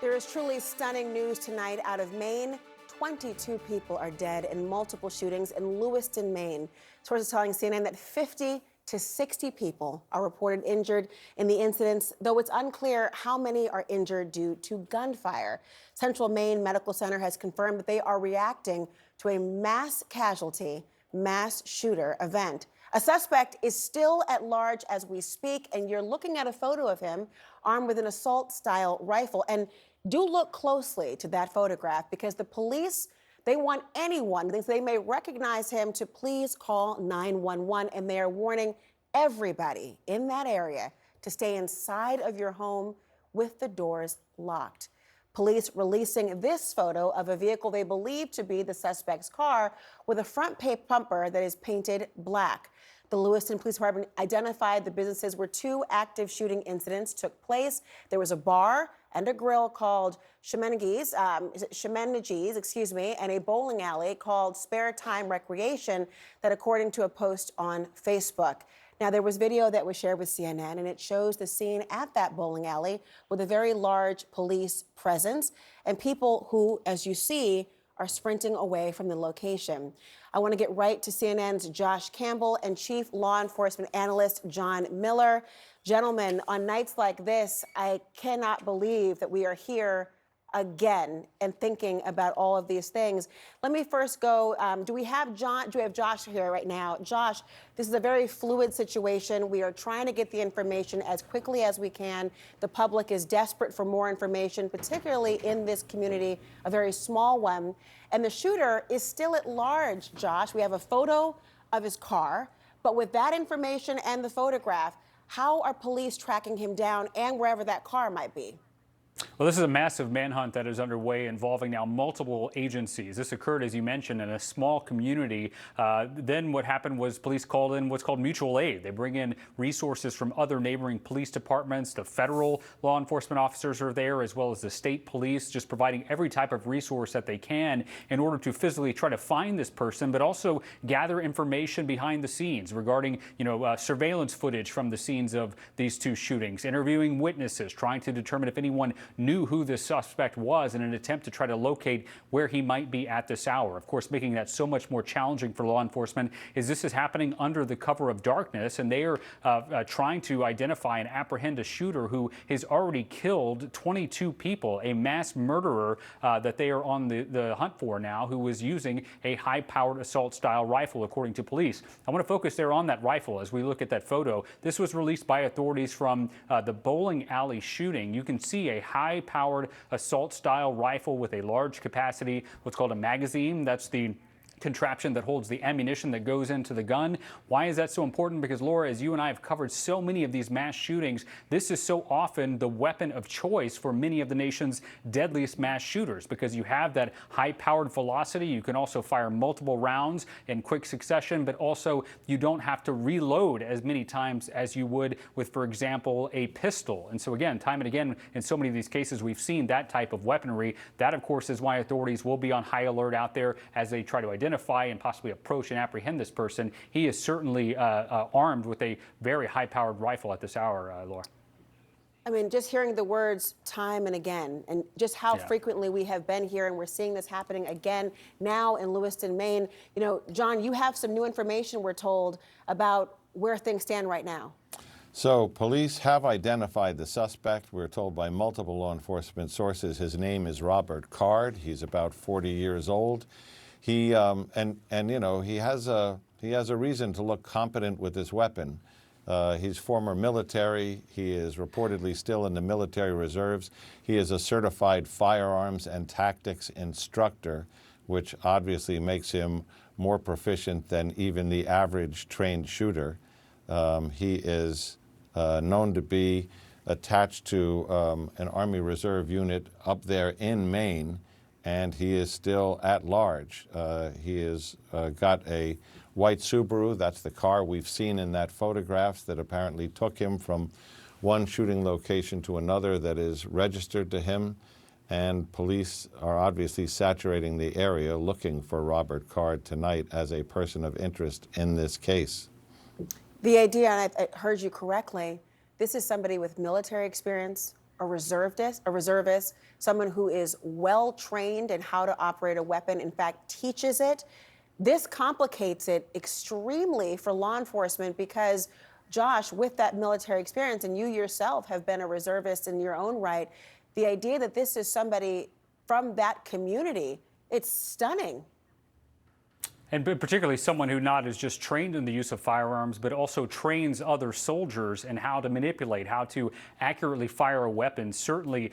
There is truly stunning news tonight out of Maine. 22 people are dead in multiple shootings in Lewiston, Maine. Sources telling CNN that 50 to 60 people are reported injured in the incidents, though it's unclear how many are injured due to gunfire. Central Maine Medical Center has confirmed that they are reacting to a mass casualty, mass shooter event. A suspect is still at large as we speak, and you're looking at a photo of him armed with an assault-style rifle. And do look closely to that photograph because the police, they want anyone thinks they may recognize him to please call 911, and they are warning everybody in that area to stay inside of your home with the doors locked. Police releasing this photo of a vehicle they believe to be the suspect's car with a front bumper that is painted black. The Lewiston Police Department identified the businesses where two active shooting incidents took place. There was a bar and a grill called Shemenagees, and a bowling alley called Spare Time Recreation that, according to a post on Facebook. Now, there was video that was shared with CNN, and it shows the scene at that bowling alley with a very large police presence and people who, as you see, are sprinting away from the location. I want to get right to CNN's Josh Campbell and Chief Law Enforcement Analyst John Miller. Gentlemen, on nights like this, I cannot believe that we are here again and thinking about all of these things. Let me first go, do we have Josh here right now? Josh, this is a very fluid situation. We are trying to get the information as quickly as we can. The public is desperate for more information, particularly in this community, a very small one. And the shooter is still at large, Josh. We have a photo of his car, but with that information and the photograph, how are police tracking him down and wherever that car might be? Well, this is a massive manhunt that is underway involving now multiple agencies. This occurred, as you mentioned, in a small community. Then what happened was police called in what's called mutual aid. They bring in resources from other neighboring police departments. The federal law enforcement officers are there, as well as the state police, just providing every type of resource that they can in order to physically try to find this person, but also gather information behind the scenes regarding, surveillance footage from the scenes of these two shootings, interviewing witnesses, trying to determine if anyone knew who this suspect was in an attempt to try to locate where he might be at this hour. Of course, making that so much more challenging for law enforcement is this is happening under the cover of darkness, and they are trying to identify and apprehend a shooter who has already killed 22 people, a mass murderer that they are on the hunt for now, who was using a high-powered assault-style rifle, according to police. I want to focus there on that rifle as we look at that photo. This was released by authorities from the bowling alley shooting. You can see a high-powered assault-style rifle with a large capacity, what's called a magazine. That's the contraption that holds the ammunition that goes into the gun. Why is that so important? Because, Laura, as you and I have covered so many of these mass shootings, this is so often the weapon of choice for many of the nation's deadliest mass shooters, because you have that high-powered velocity. You can also fire multiple rounds in quick succession, but also you don't have to reload as many times as you would with, for example, a pistol. And so, again, time and again, in so many of these cases, we've seen that type of weaponry. That, of course, is why authorities will be on high alert out there as they try to identify and possibly approach and apprehend this person. He is certainly armed with a very high-powered rifle at this hour, Laura. I mean, just hearing the words time and again, and just how frequently we have been here, and we're seeing this happening again now in Lewiston, Maine. You know, John, you have some new information, we're told, about where things stand right now. So police have identified the suspect. We're told by multiple law enforcement sources his name is Robert Card. He's about 40 years old. He he has a reason to look competent with this weapon. He's former military. He is reportedly still in the military reserves. He is a certified firearms and tactics instructor, which obviously makes him more proficient than even the average trained shooter. He is known to be attached to an Army Reserve unit up there in Maine, and he is still at large. He has got a white Subaru. That's the car we've seen in that photograph that apparently took him from one shooting location to another that is registered to him. And police are obviously saturating the area looking for Robert Card tonight as a person of interest in this case. The idea, and I heard you correctly, this is somebody with military experience, a reservist, someone who is well trained in how to operate a weapon, in fact, teaches it. This complicates it extremely for law enforcement because, Josh, with that military experience, and you yourself have been a reservist in your own right, the idea that this is somebody from that community, it's stunning. And particularly someone who not is just trained in the use of firearms, but also trains other soldiers in how to manipulate, how to accurately fire a weapon, certainly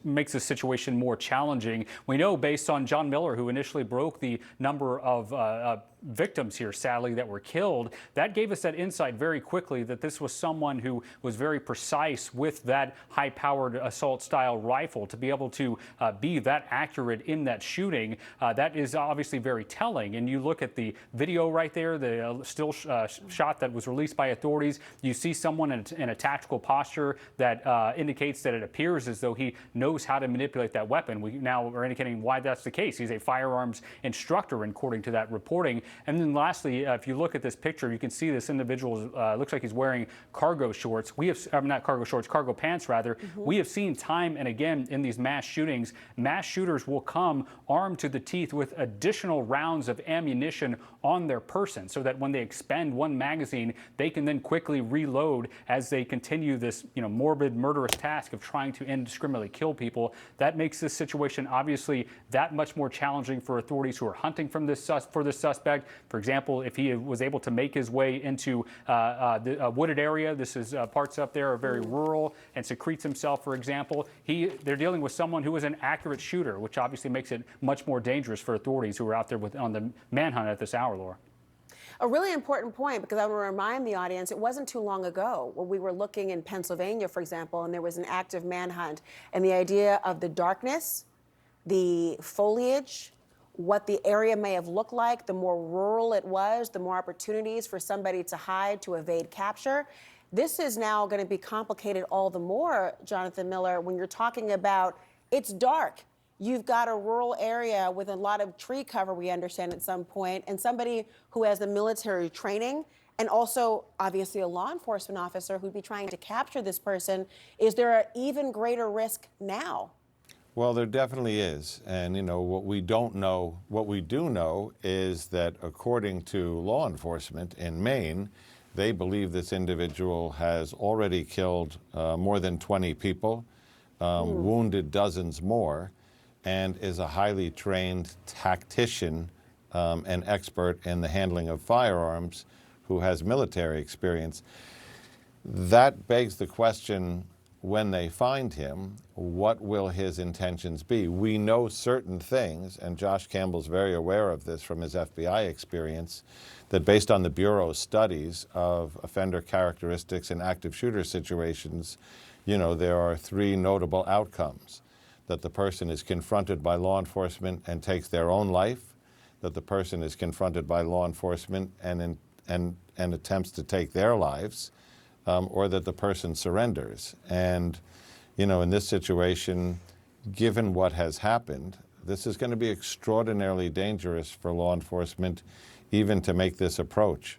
makes the situation more challenging. We know based on John Miller, who initially broke the number of victims here, sadly, that were killed, that gave us that insight very quickly that this was someone who was very precise with that high-powered assault-style rifle to be able to be that accurate in that shooting. That is obviously very telling. And you look at the video right there, the still shot that was released by authorities, you see someone in a tactical posture that indicates that it appears as though he knows how to manipulate that weapon. We now are indicating why that's the case. He's a firearms instructor, according to that reporting. And then lastly, if you look at this picture, you can see this individual looks like he's wearing cargo shorts. Not cargo shorts, cargo pants rather. We have seen time and again in these mass shootings, mass shooters will come armed to the teeth with additional rounds of ammunition on their person so that when they expend one magazine, they can then quickly reload as they continue this, morbid, murderous task of trying to indiscriminately kill people. That makes this situation obviously that much more challenging for authorities who are hunting for this suspect. For example, if he was able to make his way into the wooded area, this is parts up there are very rural, and secretes himself, for example, they're dealing with someone who is an accurate shooter, which obviously makes it much more dangerous for authorities who are out there on the manhunt at this hour, Laura. A really important point, because I want to remind the audience, it wasn't too long ago when we were looking in Pennsylvania, for example, and there was an active manhunt, and the idea of the darkness, the foliage, what the area may have looked like, the more rural it was, the more opportunities for somebody to hide, to evade capture. This is now going to be complicated all the more, Jonathan Miller, when you're talking about it's dark. You've got a rural area with a lot of tree cover, we understand at some point, and somebody who has the military training and also obviously a law enforcement officer who'd be trying to capture this person. Is there an even greater risk now? Well, there definitely is. And, what we do know is that according to law enforcement in Maine, they believe this individual has already killed more than 20 people, wounded dozens more, and is a highly trained tactician and expert in the handling of firearms who has military experience. That begs the question, when they find him, what will his intentions be? We know certain things, and Josh Campbell's very aware of this from his FBI experience, that based on the Bureau's studies of offender characteristics in active shooter situations, there are three notable outcomes: that the person is confronted by law enforcement and takes their own life, that the person is confronted by law enforcement and attempts to take their lives, or that the person surrenders. And, in this situation, given what has happened, this is going to be extraordinarily dangerous for law enforcement even to make this approach.